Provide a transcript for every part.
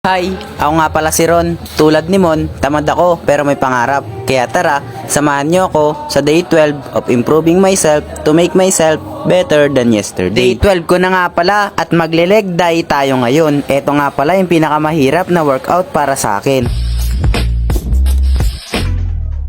Hi, ako nga pala si Ron. Tulad ni Mon, tamad ako pero may pangarap. Kaya tara, samahan niyo ako sa day 12 of improving myself to make myself better than yesterday. Day 12 ko na nga pala at magle-leg day tayo ngayon. Ito nga pala yung pinakamahirap na workout para sa akin.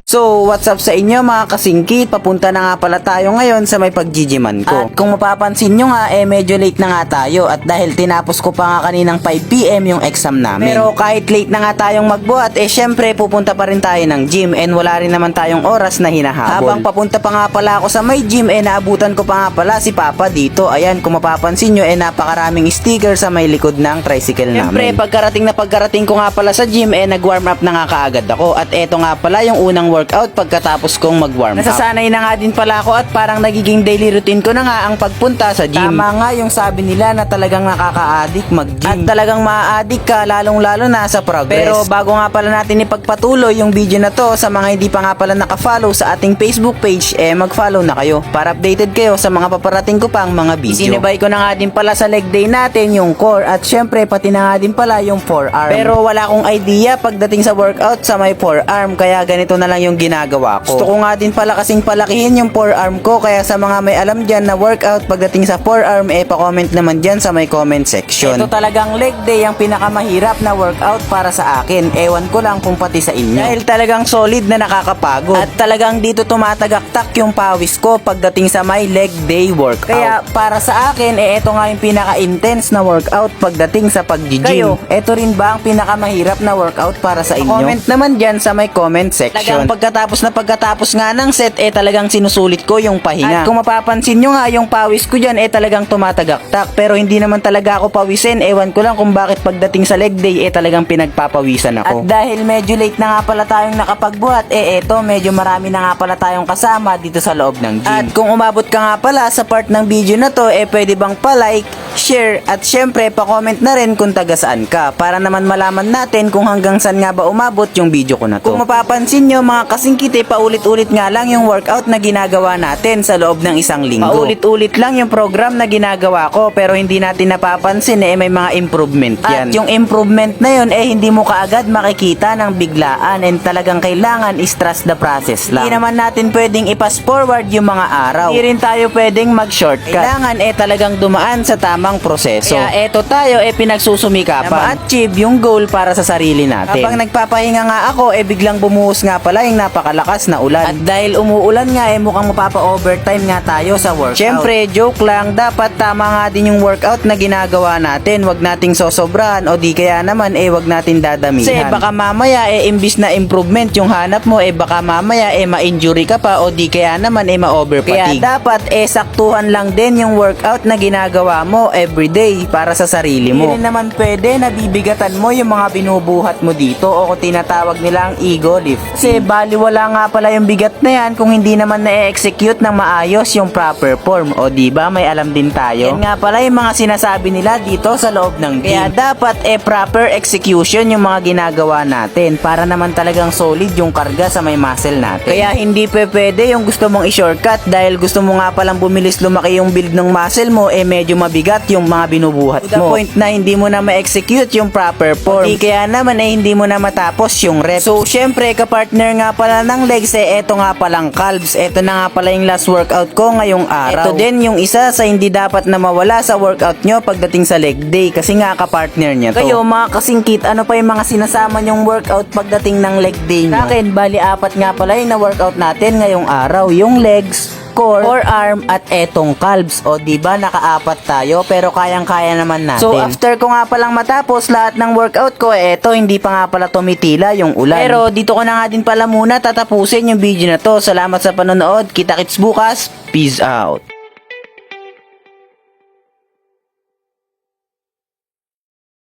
So, what's up sa inyo mga kasingkit? Papunta na nga pala tayo ngayon sa may pagjijiman ko. At kung mapapansin nyo nga, medyo late na nga tayo. At dahil tinapos ko pa nga kaninang 5 PM yung exam namin. Pero kahit late na nga tayong magbuhat, syempre pupunta pa rin tayo ng gym. And wala rin naman tayong oras na hinahabol. Habang papunta pa nga pala ako sa may gym, naabutan ko pa nga pala si Papa dito. Ayan, kung mapapansin nyo, napakaraming sticker sa may likod ng tricycle namin. Syempre, pagkarating ko nga pala sa gym, nag-warm up na nga kaagad ako. At eto nga pala yung unang workout pagkatapos kong mag-warm up. Nasasanay na nga din pala ako at parang nagiging daily routine ko na nga ang pagpunta sa gym. Tama nga yung sabi nila na talagang nakaka-addict mag-gym. At talagang maa-addict ka lalong-lalo na sa progress. Pero bago nga pala natin ipagpatuloy yung video na to, sa mga hindi pa nga pala naka-follow sa ating Facebook page, mag-follow na kayo para updated kayo sa mga paparating ko pang mga video. Sinibay ko na nga din pala sa leg day natin yung core at syempre pati na nga din pala yung forearm. Pero wala akong idea pagdating sa workout sa may forearm, kaya ganito na lang yung ginagawa ko. Gusto ko nga din pala kasing palakihin yung forearm ko, kaya sa mga may alam dyan na workout pagdating sa forearm, pa-comment naman dyan sa may comment section. Ito talagang leg day ang pinakamahirap na workout para sa akin. Ewan ko lang kung pati sa inyo. Dahil talagang solid na nakakapagod. At talagang dito tumatagaktak yung pawis ko pagdating sa may leg day workout. Kaya para sa akin, ito nga yung pinaka-intense na workout pagdating sa pag-gym. Kayo, ito rin ba ang pinakamahirap na workout para sa inyo? Comment naman dyan sa may comment section. Pagkatapos nga ng set, talagang sinusulit ko yung pahinga. At kung mapapansin nyo nga, yung pawis ko dyan, talagang tumatagaktak. Pero hindi naman talaga ako pawisin. Ewan ko lang kung bakit pagdating sa leg day, talagang pinagpapawisan ako. At dahil medyo late na nga pala tayong nakapagbuhat, eto, medyo marami na nga pala tayong kasama dito sa loob ng gym. At kung umabot ka nga pala sa part ng video na to, pwede bang pa-like, share, at syempre, pa-comment na rin kung taga saan ka. Para naman malaman natin kung hanggang saan nga ba umabot yung video ko na to. Kung mapapansin nyo, mga kasingkit, paulit-ulit nga lang yung workout na ginagawa natin sa loob ng isang linggo. Paulit-ulit lang yung program na ginagawa ko, pero hindi natin napapansin may mga improvement yan. At yung improvement na yun, hindi mo kaagad makikita ng biglaan, and talagang kailangan trust the process lang. Hindi naman natin pwedeng i-pass forward yung mga araw. Hindi rin tayo pwedeng mag-shortcut. Kailangan talagang dumaan sa tamang proseso. Kaya eto tayo pinagsusumikapan na ma-achieve yung goal para sa sarili natin. Habang nagpapahinga nga ako, biglang bumuhos nga pala yung napakalakas na ulan. At dahil umuulan nga, mukhang mapapa-overtime nga tayo sa workout. Syempre, joke lang, dapat tama nga din yung workout na ginagawa natin. Wag nating sosobrahan o di kaya naman wag natin dadamihan. Kasi baka mamaya imbis na improvement yung hanap mo, baka mamaya ma-injury ka pa o di kaya naman ma-overfatigue. Kaya dapat saktuhan lang din yung workout na ginagawa mo everyday para sa sarili mo. Hindi naman pwede na bibigatan mo yung mga binubuhat mo dito o kung tinatawag nilang ego lift. Kasi baliwala nga pala yung bigat na yan kung hindi naman na-execute ng maayos yung proper form. O diba, may alam din tayo. Yan nga pala yung mga sinasabi nila dito sa loob ng gym. Kaya dapat proper execution yung mga ginagawa natin para naman talagang solid yung karga sa may muscle natin. Kaya hindi pwede yung gusto mong i-shortcut dahil gusto mo nga palang bumilis lumaki yung build ng muscle mo, medyo mabigat yung mga binubuhat mo. To the point na hindi mo na ma-execute yung proper form. Di kaya naman hindi mo na matapos yung reps. So syempre, kapartner nga pala ng legs, eto nga palang calves. Eto na nga pala yung last workout ko ngayong araw. Eto din yung isa sa hindi dapat na mawala sa workout nyo pagdating sa leg day kasi nga kapartner niya to. Kayo mga kasingkit, ano pa yung mga sinasama nyong workout pagdating ng leg day nyo? Sa akin, bali 4 nga pala yung na-workout natin ngayong araw. Yung legs, core, forearm, at etong calves. O diba, naka-4 tayo pero kayang-kaya naman natin. So after ko nga palang matapos lahat ng workout ko, eto, hindi pa nga pala tumitila yung ulan. Pero dito ko na nga din pala muna tatapusin yung video na to. Salamat sa panonood. Kita-kits bukas. Peace out.